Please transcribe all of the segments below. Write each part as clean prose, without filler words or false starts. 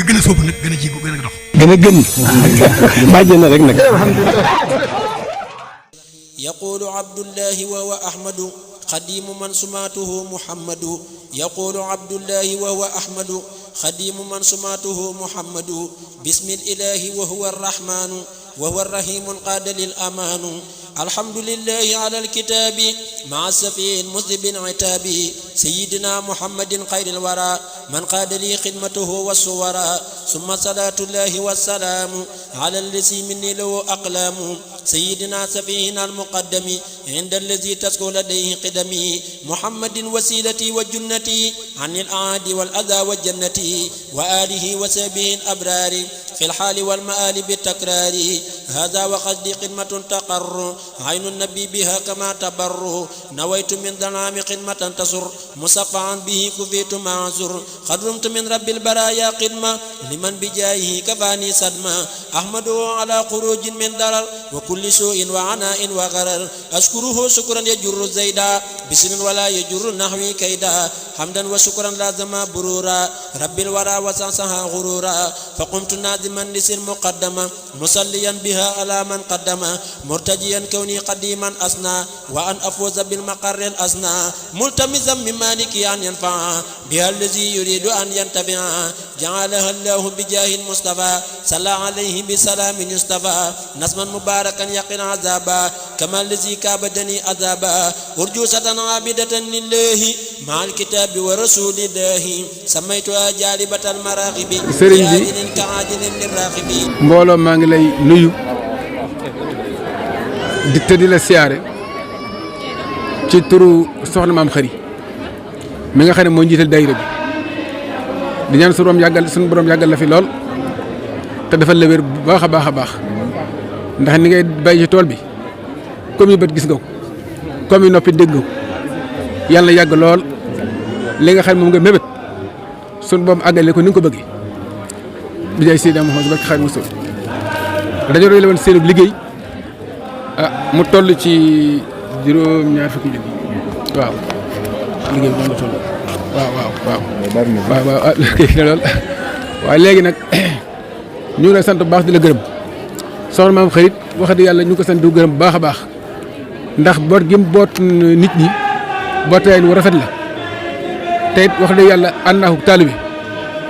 gën a sóobu nag gën a jigu gën a dox. gën a gëm bàjj na rek nag. yaqulu abdullahi wa huwa ahmadu xadimu man sumaatuhu muhammadu yaqulu abdullahi wa huwa ahmadu xadimu man sumaatuhu muhammadu bismil ilahi wa huwa arrahmanu wa huwa arrahimu qaada lil amaanu alhamdulillahi ala alkitaabi maa safiin musdibin itaabi sayyidina muhammadin xayril wara man qaada li xidmatuhu wa suwara summa salaatullahi wa salaamu ala allazi minni lahu aqlaamu sayyidina safiin almuqaddami inda allazi tasku ladayhi qidami muhammadin wasilati wa junnati anil aadi wal adaa wa jannati wa alihi wa sahbihi al abraari في الحال والمآل بالتكرار هذا وقصدي خدمة تقر عين النبي بها كما تبر نويت من ظلام خدمة تسر مصفعا به كفيت معذر قد رمت من رب البرايا خدمة لمن بجاهه كفاني صدمة أحمده على خروج من ضرر وكل سوء وعناء وغرر أشكره شكرا يجر زيدا بسر ولا يجر نحوي كيدا حمدا وشكرا لازم برورا رب الورى وسعسها غرورا فقمت من لسر مقدمة مصليا بها على من قدم مرتجيا كوني قديما أسنى وأن أفوز بالمقر الأسنى ملتمسا من مالك أن ينفع بها الذي يريد أن ينتفع جعلها الله بجاه المصطفى صلى عليه بسلام يصطفى نسما مباركا يقين عذابا كما الذي كابدني عذابا أرجوسة عابدة لله مع الكتاب ورسول الله سميتها جالبة المراغب جاهل كعاجل mbooloo maa ngi lay nuyu di la siyaare ci turu soxna maam xëri mi nga xam ne moo njiital daayira bi di ñaan suñu borom yàggal la fi lool te defal la wér bu baax a baax a baax ndax ni ngay bàyyi ci tool bi comme yu bët gis nga ko comme yu noppi dégg nga ko yàlla yàgg lool li nga xam ne moom nga mébét suñu borom àggale ko ni nga ko bëggee bi jaay Seydina Muhammad barke Xaadimu Rasuul dañoo doon woon seen liggéey mu toll ci juróom-ñaar fukki junni waaw liggéey bi noonu la toll waaw waaye léegi nag ñu ngi lay sant bu baax di la gërëm soxna maam xarit wax dëgg yàlla ñu ngi ko sant di gërëm bu baax a baax ndax boot gi mu boot nit ñi bootaay wu rafet la te it wax dëgg yàlla ànd naa ko taalibe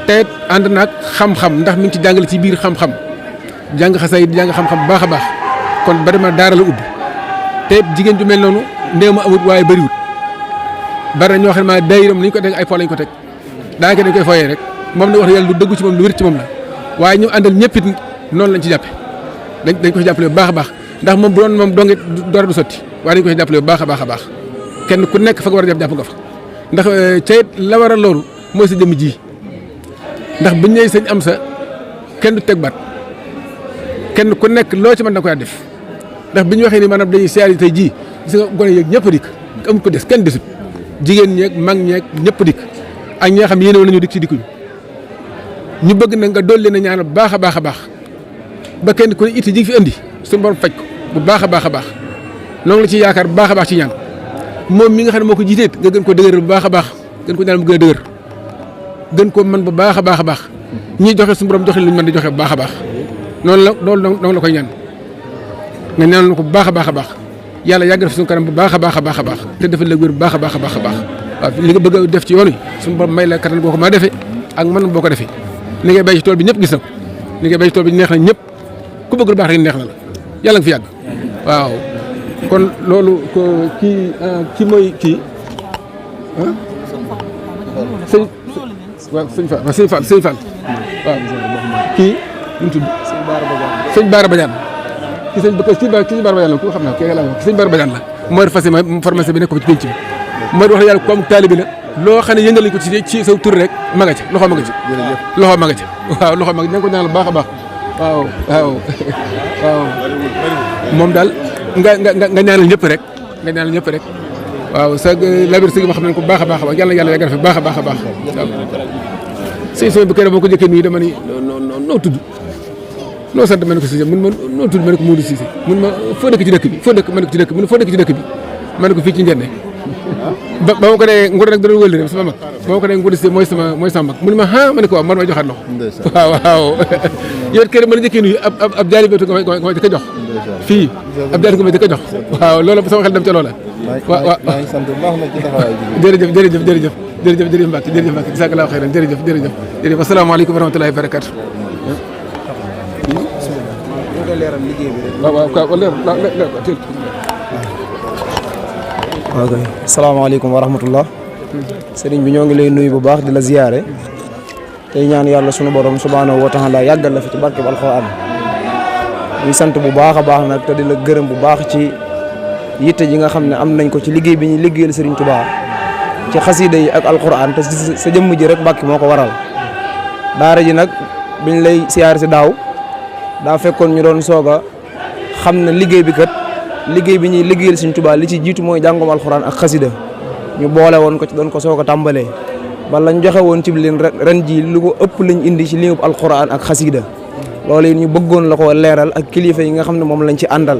te it ànd naag xam-xam ndax mi ngi ci jàngale ci biir xam-xam jàng xasay jàng xam-xam bu baax a baax kon bari ma daara la ubbi te it jigéen ju mel noonu néew ma amut waaye bëriwut bari na ñoo xam ne maa daayiram ni ñu ko teg ay fo lañ ko teg daanaka dañ koy fooyee rek moom ne wax dëgg yàlla lu dëggu ci moom lu wér ci moom la waaye ñu àndal ñëpp it noonu lañ ci jàppe dañ ko ci jàppale bu baax a baax ndax moom bu doon moom dongit dara du sotti waaye dañ ko ci jàppale bu baax a baax a baax kenn ku nekk fa nga war a jàpp nga fa ndax ca it la war a loolu mooy sa jëmm ji ndax buñ ñëwee sëñ am sa kenn du teg baat kenn ku nekk loo ci mën na koy def ndax bi ñu waxee ni maanaam dañuy siyaar yi tey jii gis nga gone yeeg ñëpp a dikk amul ko des kenn desut jigéen ñeeg mag ñeeg ñëpp a dikk ak ñi nga xam yéene woon nañu dikk ci dikkuñu ñu bëgg na nga dolli na ñaanal bu baax a baax a baax ba kenn ku ne itti ji fi indi suñu borom faj ko bu baax a baax a baax noonu la ci yaakaar bu baax a baax ci ñaan moom mi nga xam ne moo ko jiiteet nga gën ko dëgër bu baax a baax gën ko ñaan mu gën a dëgër gën ko mën bu baax a baax a baax ñiy joxe suñu borom joxe lu ñu mën di joxe bu baax a baax noonu la loolu la koy ñaan nga ñaanal ko bu baax a baax a baax yàlla yàgg def suñu kanam bu baax a baax a baax a baax te defal la wér bu baax a baax a baax a baax waaw li nga bëgg a def ci yoon wi suñu borom may la kattan boo ko maa defee ak man boo ko defee ni ngay bay ci tool bi ñëpp gis na ko ni ngay bay ci tool bi neex na ñëpp ku bëgg lu baax rek neex na la yàlla nga fi yàgg waaw kon loolu ko kii mooy kii sëñ waaw sëñ Fall waaw kii nu mu tudd sëñ Baara Badiane ki sëñ Baara Badiane la ku xam naa ki sëñ Baara Badiane la mooy pharmacie bi nekk ko ci pénc bi mooy wax yàlla comme taalibi la loo xam ne yëngal nañ ko ci sa tur rek ma nga ca loxo ma nga ca loxo ma nga ca waaw loxo ma nga ca ko ñaanal baax a baax waaw moom daal nga ñaanal ñëpp rek nga ñaanal ñëpp rek waaw sa labir si ma xam nañ ko baax a baax yàlla yàggal fi baax a baax a baax waaw sëñ bi kër boo ko jëkkee nii dama ni noo tudd noo sant ma ne ko Cissé mun ma noo tudd ma ne ko Modou Cissé mun ma foo dëkk ci dëkk bi foo dëkk ma ne ko ci dëkk bi mun foo dëkk ci dëkk bi ma ne ko fii ci Njenne ba ma ko nee nguur nag dana wëli sama mag ba ma ko nee nguur si mooy sama mag mu ne ma ah ma ne ko waaw man ma joxaat loxo waaw yow kër mën a njëkkee nuyu ab jaalibatu nga may di ko jox fii ab jaalibatu nga may di ko jox waaw loolu sama xel dem ca loola waaw maa ngi sant bu baax nag ci taxawaay bi jërëjëf Mbacke jazakallahu xayran jërëjëf asalaamaaleykum wa rahmatullahi wa barakatu leeral liggéey bi rek waaw ok asalaamaaleykum wa rahmatullah sëriñ bi ñoo ngi lay nuyu bu baax di la ziyaare tey ñaan yàlla sunu borom subhaanahu wa taala yàggal la fi ci barke bu alxuraan ñuy sant bu baax a baax nag te di la gërëm bu baax ci yitte ji nga xam ne am nañ ko ci liggéey bi ñuy liggéeyal sëriñ Touba ci xasiida yi ak alxuraan te sa jëmm ji rek Mbàkke moo ko waral daara ji nag biñ lay siyaare si daaw daa fekkoon ñu doon soog a xam ne liggéey bi kat liggéey bi ñuy liggéeyal Sëriñ Tuubaa li ci jiitu mooy jàngum alxuraan ak xasida ñu boole woon ko ci doon ko soog a tàmbalee ba lañ joxe woon ci leen ren ji lu ko ëpp lañ indi ci liggéeyub alxuraan ak xasida loolu it ñu bëggoon la ko leeral ak kilifa yi nga xam ne moom lañ ci àndal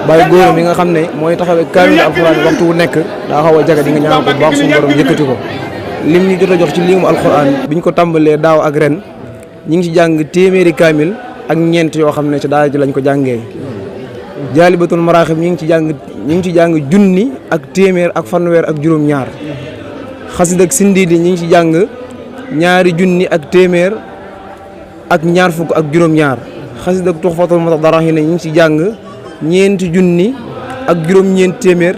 bàyyi góoram yi nga xam ne mooy taxawee kaamil alxuraan waxtu wu nekk daa xaw a jaga di nga ñaan ko bu baax suñu borom yëkkati ko lim ñu jot a jox ci liggéeyum alxuraan biñ ko tàmbalee daaw ak ren ñi ngi ci jàng téeméeri kaamil ak ñeent yoo xam ne ci daara ji lañ ko jàngee jaalibatul maraaxib ñi ngi ci jàng junni ak téeméer ak fanweer ak juróom-ñaar xasida ak sindiidi ñi ngi ci jàng ñaari junni ak téeméer ak ñaar fukk ak juróom-ñaar xasida ak tuxfatul mutadarahin ñi ngi ci jàng ñeenti junni ak juróom-ñeent téeméer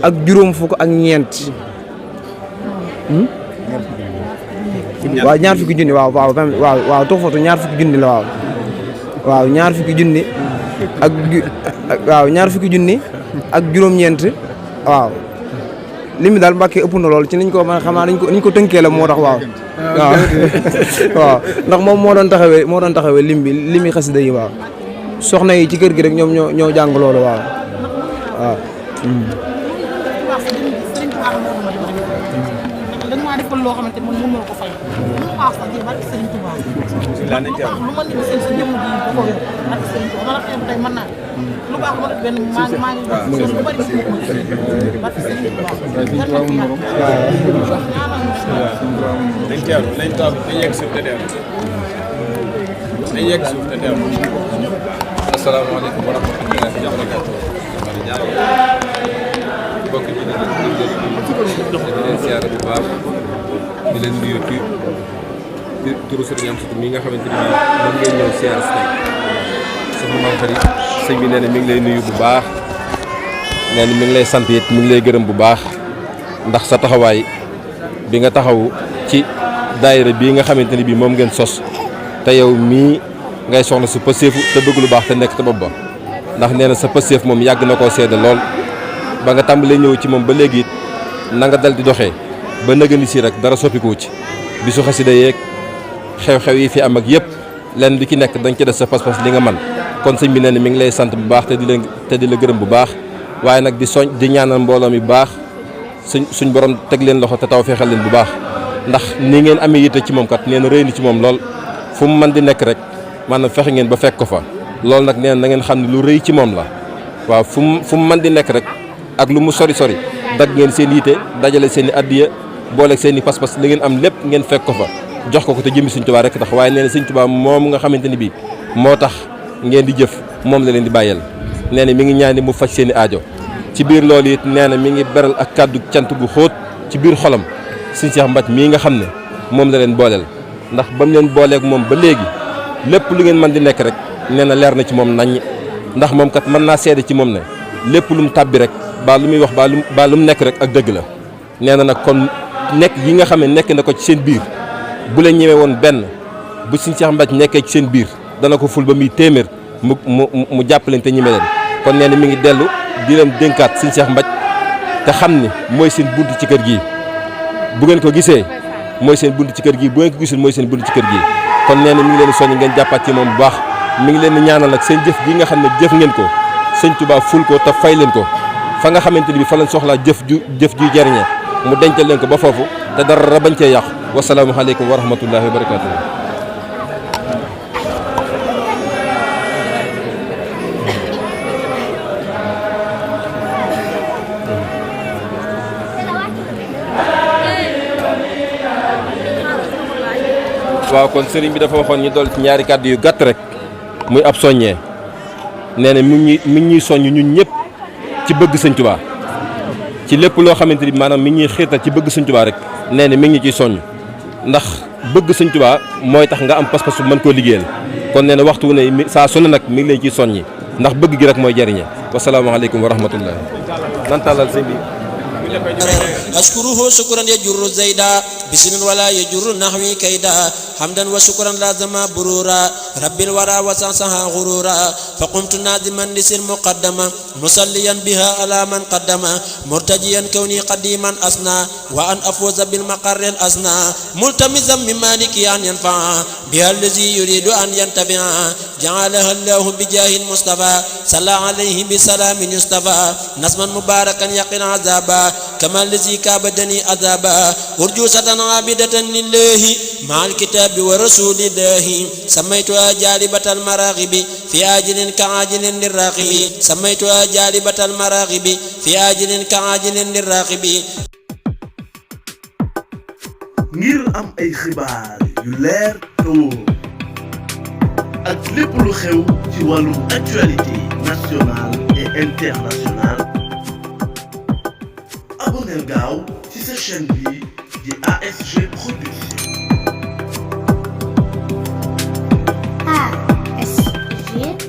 ak juróom fukk ak ñeent waaw ñaar fukki junni waaw tuxfatu ñaar fukki junni la waaw ñaar fukki junni ñaar fukki junni ak juróom-ñeent waaw lim bi daal Mbàkke ëpp na lool ci niñ ko mën a xam naa niñ ko tënkee la moo tax waaw ndax moom moo doon taxawee lim bi limi xasida yi waaw soxna yi ci kër gi rek ñoom ñoo jàng loolu waaw dañ maa defal loo xamante man mënoo ko fay lu baax sax ji barke Serigne Touba lu ma nit seen sa jëmm ji da ko yor barke Serigne Touba ma la xeeb tey mën naa lu baax ma def benn maa ngi lu bari barke Serigne Touba nañ toog dañ yegg suuf te dem dañ yegg suuf te dem asalaamaaleykum wa rahmatullahi wa barakatuh mbokk yi di leen siyaare bu baax di leen nuyu ci turu Sëriñ Amsatu mi nga xamante ni moom ngeen ñëw siyaare si tey sama maam xarit sëñ bi nee na mi ngi lay nuyu bu baax nee na mi ngi lay sant it mi ngi lay gërëm bu baax ndax sa taxawaay bi nga taxaw ci daayira bii nga xamante ni bii moom ngeen sos te yow mii ngay soxna su pëseefu te bëgg lu baax te nekk te bopp ba ndax nee na sa pëseef moom yàgg na koo seede lool ba nga tàmbalee ñëw ci moom ba léegi it na nga dal di doxee ba nëgëni si rek dara soppikuwu ci bisu xasida yeeg xew-xew yi fi am ak yëpp lenn li ci nekk dañ ci def sa pas-pas li nga man kon sëñ bi nee na mi ngi lay sant bu baax te di la gërëm bu baax waaye nag di ñaanal mbooloo mi bu baax suñ borom teg leen loxo te taw feexal leen bu baax ndax ni ngeen amee yitte ci moom kat nee na rëy na ci moom lool fu mu mën di nekk rek maanaam fexe ngeen ba fekk ko fa loolu nag nee na ngeen xam ne lu rëy ci moom la waaw fu mu mën di nekk rek ak lu mu sori dag ngeen seen yitte dajale seen i addiya booleeg seen i pas-pas li ngeen am lépp ngeen fekk ko fa jox ko te jëmmi Sëñ Tuubaa rek tax waaye nee na Sëñ Tuubaa moom nga xamante ni bii moo tax ngeen di jëf moom la leen di bàyyeel nee na mi ngi ñaani mu faj seen i aajo ci biir loolu it nee na mi ngi beral ak kàddu cant gu xóot ci biir xolam Sëñ Seex Mbaj mii nga xam ne moom la leen booleel ndax ba mu leen booleeg moom ba léegi lépp lu ngeen mën di nekk rek nee na leer na ci moom naññ ndax moom kat mën naa seede ci moom ne lépp lu mu tàbbi rek baa lu muy wax baa lu mu nekk rek ak dëgg la nee na nag kon nekk yi nga xam ne nekk na ko ci seen biir bu leen ñëwee woon benn bu Sëñ Seex Mbaj nekkee ci seen biir dana ko ful ba muy téeméer mu jàppaleen te ñime leen kon nee na mi ngi dellu di leen dénkaat Sëñ Seex Mbaj te xam ni mooy seen bunt ci kër gii bu ngeen ko gisee mooy seen bunt ci kër gii bu ngeen ko gisul mooy seen bunt ci kër gii kon nee na mi ngi leen soññ ngeen jàppaat ci moom bu baax mi ngi leen di ñaanal nag seen jëf gi nga xam ne jëf ngeen ko Sëñ Tuubaa ful ko te fay leen ko fa nga xamante ni bi fa lañ soxlaa jëf ju jariñe mu dencal leen ko ba foofu te dara bañ cee yàqu wasalaamu aleykum wa rahmatullahi wa barakatuh waaw kon sëriñ bi dafa waxoon ñu dolli ci ñaari kàddu yu gàtt rek muy ab soññee nee na mi ngi ñuy soññ ñun ñëpp ci bëgg sëñ Tuubaa ci lépp loo xamante ni maanaam mi ngi ñuy xiirtal ci bëgg sëñ Tuubaa rek nee na mi ngi ñu ciy soññ ndax bëgg sëñ Tuubaa mooy tax nga am pas-pas bu mën koo liggéeyal kon nee na waxtu wu ne saa su ne nag mi ngi lay ciy soññi ndax bëgg gi rek mooy jariñe wasalaamaaleykum wa rahmatullah nan tàllal sëñ bi أشكره شكرا يجر زيدا بسن ولا يجر نحوي كيدا حمدا وشكرا لازم برورا رب الورى وسعسها غرورا فقمت نادما لسر مقدما مصليا بها على من قدم مرتجيا كوني قديما أسنى وأن أفوز بالمقر الأسنى ملتمسا من مالك أن ينفع بها الذي يريد أن ينتفع جعلها الله بجاه المصطفى صلى عليه بسلام يصطفى نسما مباركا يقين عذابا كما الذي كابدني عذابا أرجوسة عابدة لله مع الكتاب ورسول الله سميتها جالبة المراغب في آجل كعاجل للراغب سميتها جالبة المراغب في آجل كعاجل للراغب ngir am ay xibaar yu leer te wóor ak lépp lu xew ci wàllum actualité nationale et internationale abonneel gaaw ci sa chaîne bi di ASG Production. ASG